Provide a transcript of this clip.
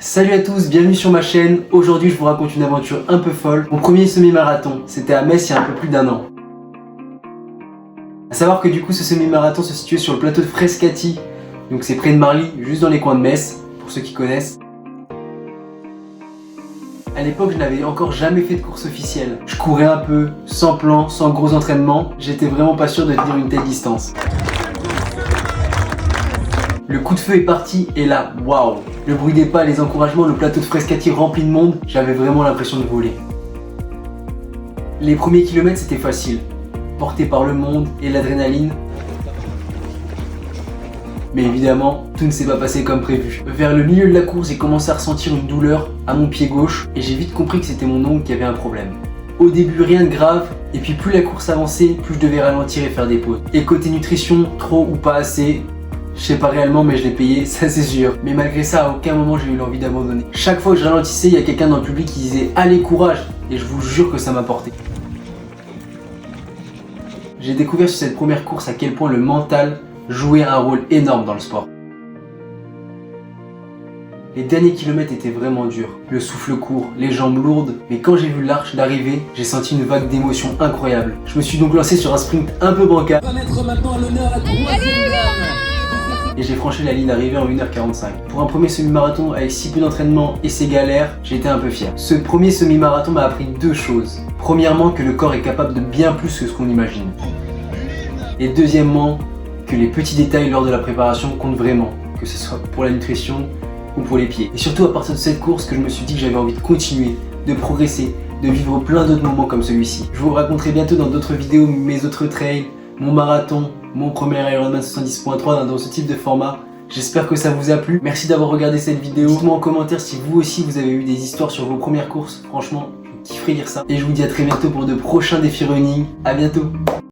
Salut à tous, bienvenue sur ma chaîne. Aujourd'hui je vous raconte une aventure un peu folle. Mon premier semi-marathon, c'était à Metz il y a un peu plus d'1 an. A savoir que du coup ce semi-marathon se situait sur le plateau de Frascati. Donc c'est près de Marly, juste dans les coins de Metz, pour ceux qui connaissent. À l'époque je n'avais encore jamais fait de course officielle. Je courais un peu, sans plan, sans gros entraînement. J'étais vraiment pas sûr de tenir une telle distance. Le coup de feu est parti et là, waouh! Le bruit des pas, les encouragements, le plateau de Frascati rempli de monde, j'avais vraiment l'impression de voler. Les premiers kilomètres c'était facile, porté par le monde et l'adrénaline. Mais évidemment, tout ne s'est pas passé comme prévu. Vers le milieu de la course, j'ai commencé à ressentir une douleur à mon pied gauche et j'ai vite compris que c'était mon ongle qui avait un problème. Au début rien de grave, et puis plus la course avançait, plus je devais ralentir et faire des pauses. Et côté nutrition, trop ou pas assez, je sais pas réellement mais je l'ai payé, ça c'est sûr. Mais malgré ça, à aucun moment j'ai eu l'envie d'abandonner. Chaque fois que je ralentissais, il y a quelqu'un dans le public qui disait « Allez, courage !» Et je vous jure que ça m'a porté. J'ai découvert sur cette première course à quel point le mental jouait un rôle énorme dans le sport. Les derniers kilomètres étaient vraiment durs, le souffle court, les jambes lourdes, mais quand j'ai vu l'arche d'arrivée, j'ai senti une vague d'émotions incroyable. Je me suis donc lancé sur un sprint un peu bancal. On va mettre maintenant à l'honneur la troisième dame. Et j'ai franchi la ligne d'arrivée en 1h45. Pour un premier semi-marathon avec si peu d'entraînement et ses galères, j'étais un peu fier. Ce premier semi-marathon m'a appris deux choses. Premièrement, que le corps est capable de bien plus que ce qu'on imagine. Et deuxièmement, que les petits détails lors de la préparation comptent vraiment, que ce soit pour la nutrition ou pour les pieds. Et surtout à partir de cette course que je me suis dit que j'avais envie de continuer, de progresser, de vivre plein d'autres moments comme celui-ci. Je vous raconterai bientôt dans d'autres vidéos mes autres trails, mon marathon, mon premier Ironman 70.3 dans ce type de format. J'espère que ça vous a plu. Merci d'avoir regardé cette vidéo. Dites-moi en commentaire si vous aussi vous avez eu des histoires sur vos premières courses. Franchement, je kifferais lire ça. Et je vous dis à très bientôt pour de prochains défis running. À bientôt.